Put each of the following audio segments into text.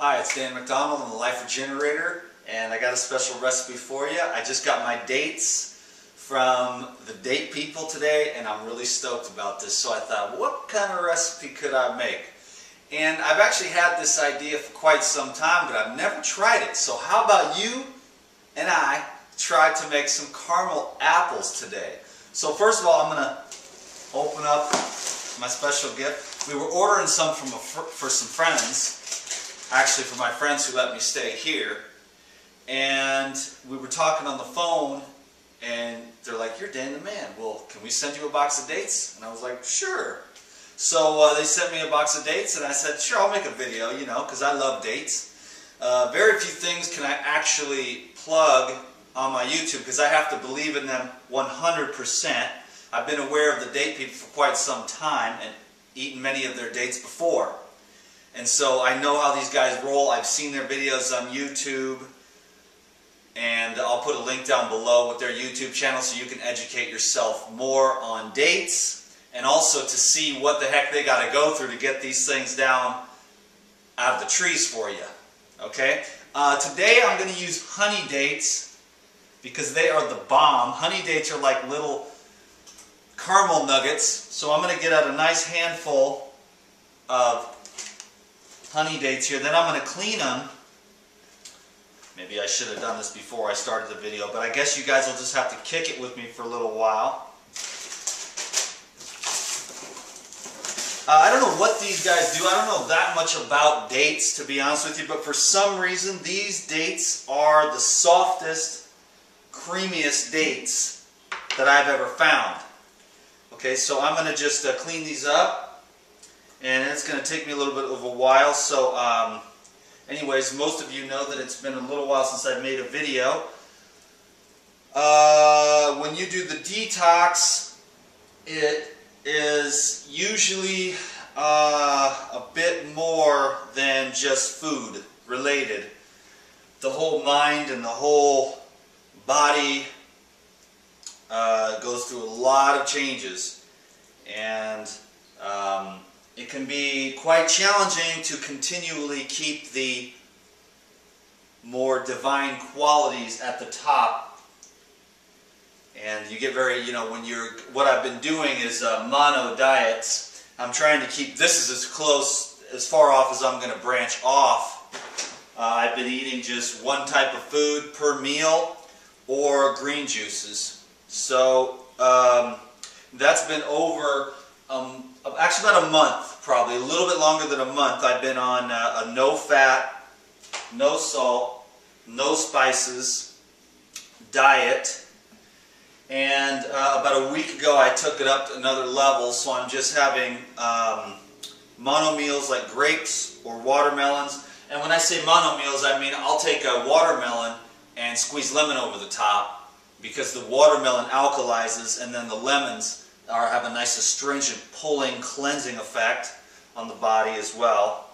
Hi, it's Dan McDonald. I'm the Life Regenerator, and I got a special recipe for you. I just got my dates from the date people today, and I'm really stoked about this. So I thought, what kind of recipe could I make? And I've actually had this idea for quite some time, but I've never tried it. So how about you and I try to make some caramel apples today? So first of all, I'm going to open up my special gift. We were ordering some for some friends. Actually, for my friends who let me stay here, and we were talking on the phone, and they're like, "You're Dan the man. Well, can we send you a box of dates?" And I was like, "Sure." So they sent me a box of dates, and I said, "Sure, I'll make a video, you know, because I love dates." Very few things can I actually plug on my YouTube because I have to believe in them 100%. I've been aware of the date people for quite some time and eaten many of their dates before. And so I know how these guys roll. I've seen their videos on YouTube, and I'll put a link down below with their YouTube channel so you can educate yourself more on dates and also to see what the heck they got to go through to get these things down out of the trees for you. Okay? Today I'm going to use honey dates because they are the bomb. Honey dates are like little caramel nuggets. So I'm going to get out a nice handful of honey dates here. Then I'm going to clean them. Maybe I should have done this before I started the video, but I guess you guys will just have to kick it with me for a little while. I don't know what these guys do. I don't know that much about dates, to be honest with you, but for some reason these dates are the softest, creamiest dates that I've ever found. Okay, so I'm going to just clean these up. And it's going to take me a little bit of a while, so anyways, most of you know that it's been a little while since I've made a video. When you do the detox, it is usually a bit more than just food related. The whole mind and the whole body goes through a lot of changes, and it can be quite challenging to continually keep the more divine qualities at the top. And you get very, you know, when you're, what I've been doing is mono diets. I'm trying to keep, this is as close, as far off as I'm going to branch off. I've been eating just one type of food per meal or green juices. So that's been over actually about a month, probably a little bit longer than a month. I've been on a no fat, no salt, no spices diet, and about a week ago I took it up to another level, so I'm just having mono meals like grapes or watermelons. And when I say mono meals, I mean I'll take a watermelon and squeeze lemon over the top because the watermelon alkalizes, and then the lemons have a nice astringent, pulling, cleansing effect on the body as well.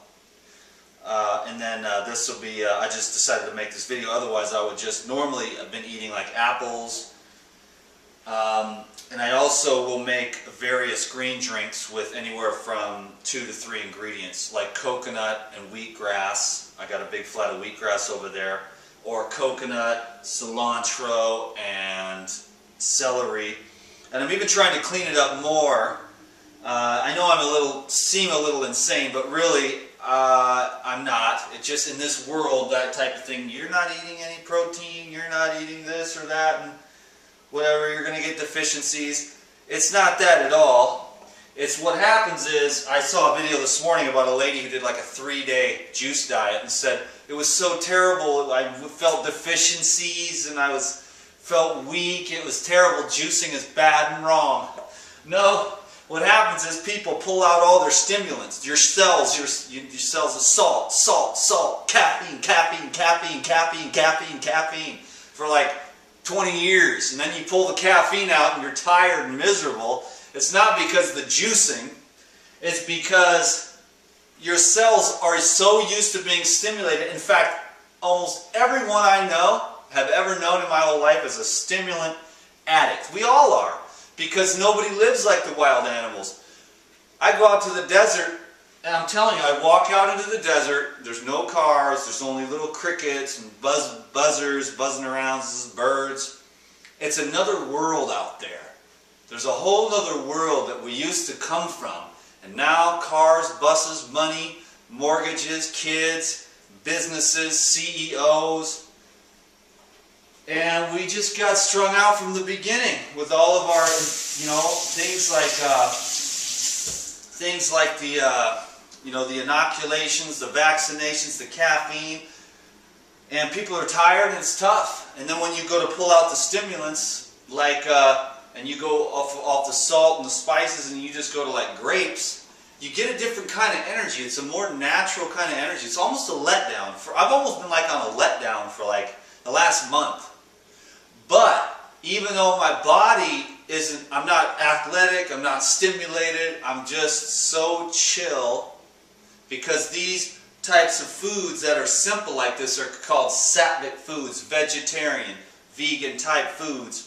And then this will be, I just decided to make this video, otherwise I would just normally have been eating like apples. And I also will make various green drinks with anywhere from 2 to 3 ingredients, like coconut and wheatgrass. I got a big flat of wheatgrass over there. Or coconut, cilantro, and celery. And I'm even trying to clean it up more. I know I seem a little insane, but really I'm not. It's just in this world, that type of thing, you're not eating any protein, you're not eating this or that, and whatever, you're going to get deficiencies. It's not that at all. It's what happens is, I saw a video this morning about a lady who did like a 3-day juice diet and said it was so terrible, I felt deficiencies and I felt weak, it was terrible, juicing is bad and wrong. No, what happens is people pull out all their stimulants, your cells of salt, salt, salt, caffeine, caffeine, caffeine, caffeine, caffeine, caffeine for like 20 years, and then you pull the caffeine out and you're tired and miserable. It's not because of the juicing, it's because your cells are so used to being stimulated. In fact, almost everyone I know, have ever known in my whole life, is a stimulant addict. We all are, because nobody lives like the wild animals. I go out to the desert And I'm telling you, I walk out into the desert, there's no cars, there's only little crickets and buzzers buzzing around, birds. It's another world out there. There's a whole other world that we used to come from. And now cars, buses, money, mortgages, kids, businesses, CEOs. And we just got strung out from the beginning with all of our, things like the inoculations, the vaccinations, the caffeine. And people are tired and it's tough. And then when you go to pull out the stimulants, and you go off the salt and the spices and you just go to like grapes, you get a different kind of energy. It's a more natural kind of energy. It's almost a letdown. I've almost been like on a letdown for like the last month. But even though my body isn't, I'm not athletic, I'm not stimulated, I'm just so chill, because these types of foods that are simple like this are called sattvic foods, vegetarian, vegan type foods.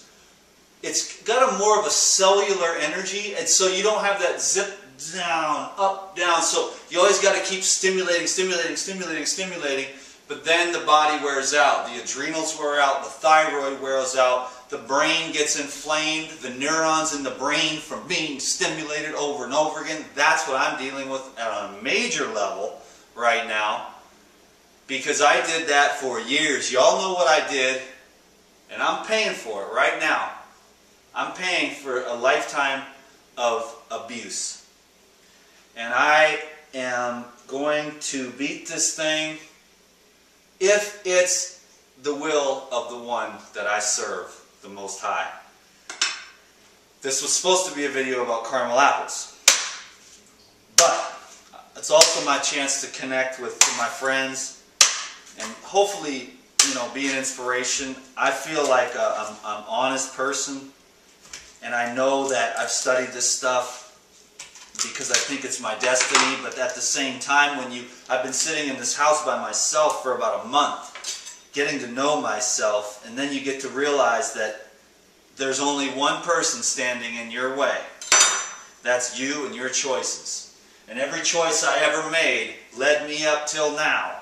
It's got a more of a cellular energy, and so you don't have that zip down, up, down. So you always got to keep stimulating, but then the body wears out. The adrenals wear out, the thyroid wears out, the brain gets inflamed, the neurons in the brain from being stimulated over and over again. That's what I'm dealing with at a major level right now, because I did that for years. Y'all know what I did, and I'm paying for it right now. I'm paying for a lifetime of abuse. And I am going to beat this thing if it's the will of the one that I serve, the Most High. This was supposed to be a video about caramel apples. But it's also my chance to connect with my friends and hopefully, be an inspiration. I feel like I'm an honest person. And I know that I've studied this stuff because I think it's my destiny, but at the same time, I've been sitting in this house by myself for about a month, getting to know myself, and then you get to realize that there's only one person standing in your way. That's you and your choices. And every choice I ever made led me up till now.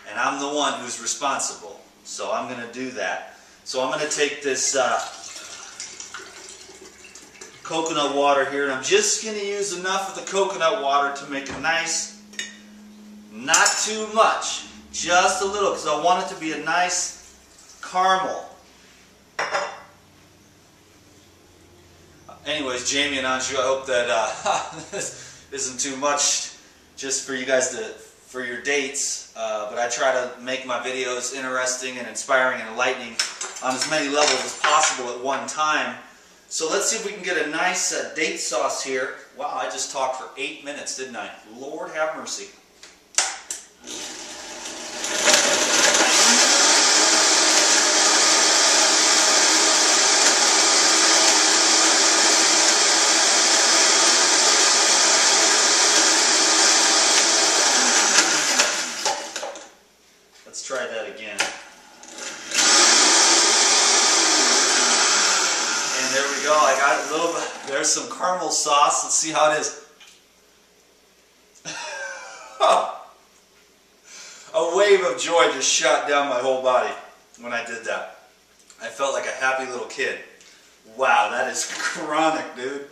And I'm the one who's responsible. So I'm going to do that. So I'm going to take this coconut water here, and I'm just going to use enough of the coconut water to make a nice, not too much, just a little, because I want it to be a nice caramel. Anyways, Jamie and Anju, I hope that this isn't too much just for you guys for your dates, but I try to make my videos interesting and inspiring and enlightening on as many levels as possible at one time. So let's see if we can get a nice date sauce here. Wow, I just talked for 8 minutes, didn't I? Lord have mercy. Let's try that again. There we go. I got a little bit. There's some caramel sauce. Let's see how it is. A wave of joy just shot down my whole body when I did that. I felt like a happy little kid. Wow, that is chronic, dude.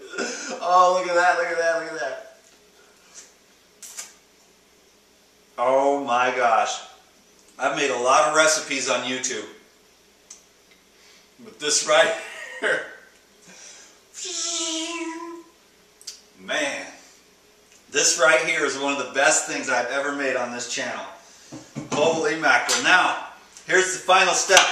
Oh, look at that, look at that, look at that. Oh my gosh. I've made a lot of recipes on YouTube. But this right here. Man, this right here is one of the best things I've ever made on this channel. Holy mackerel. Now, here's the final step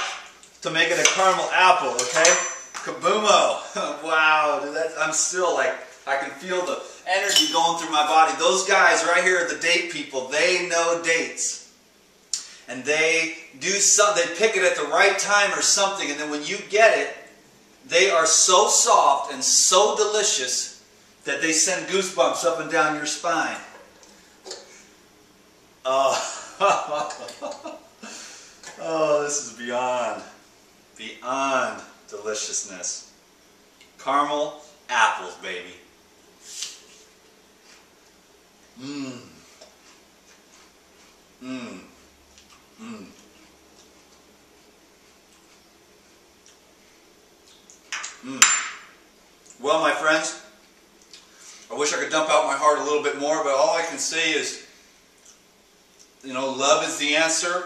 to make it a caramel apple, okay? Kaboomo. Wow, dude, I'm still like, I can feel the energy going through my body. Those guys right here are the date people. They know dates. And they do something, they pick it at the right time or something, and then when you get it, they are so soft and so delicious that they send goosebumps up and down your spine. Oh, oh, this is beyond deliciousness. Caramel apples, baby. Mmm. Mmm. Mmm. Mmm. Well, my friends, I wish I could dump out my heart a little bit more, but all I can say is, you know, love is the answer.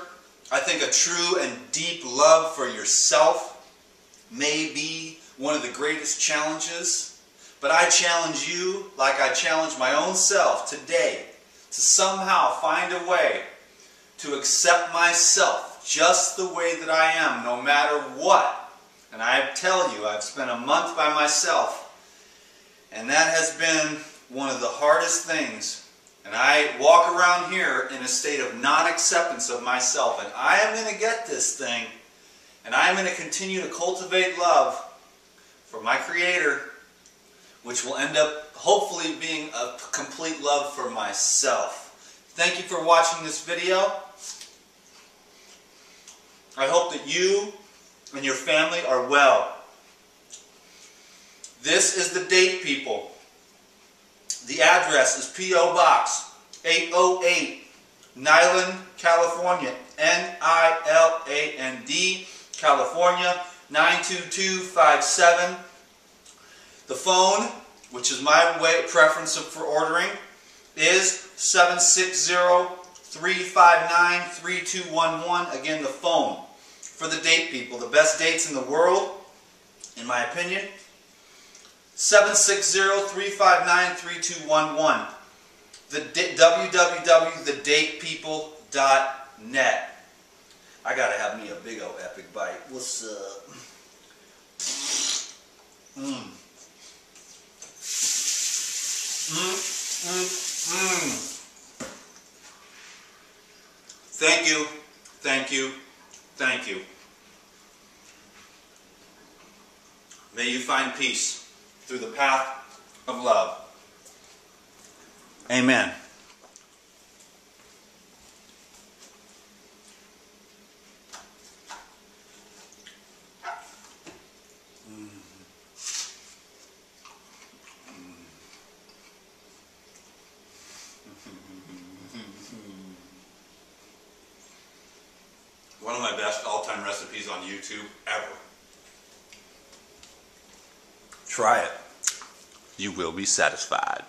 I think a true and deep love for yourself may be one of the greatest challenges. But I challenge you, like I challenge my own self today, to somehow find a way to accept myself just the way that I am, no matter what. And I tell you, I've spent a month by myself, and that has been one of the hardest things. And I walk around here in a state of non-acceptance of myself, and I am going to get this thing, and I am going to continue to cultivate love for my Creator, which will end up hopefully being a complete love for myself. Thank you for watching this video. I hope that you and your family are well. This is the date, people. The address is P.O. Box 808, Niland, California. N-I-L-A-N-D, California 92257. The phone, which is my preference for ordering, is 760-359-3211. Again, the phone for the date people. The best dates in the world, in my opinion. 760-359-3211. www.thedatepeople.net. I gotta have me a big old epic bite. What's up? Mmm. Mmm. Mmm. Mmm. Thank you. Thank you. Thank you. May you find peace through the path of love. Amen. One of my best all-time recipes on YouTube ever. Try it. You will be satisfied.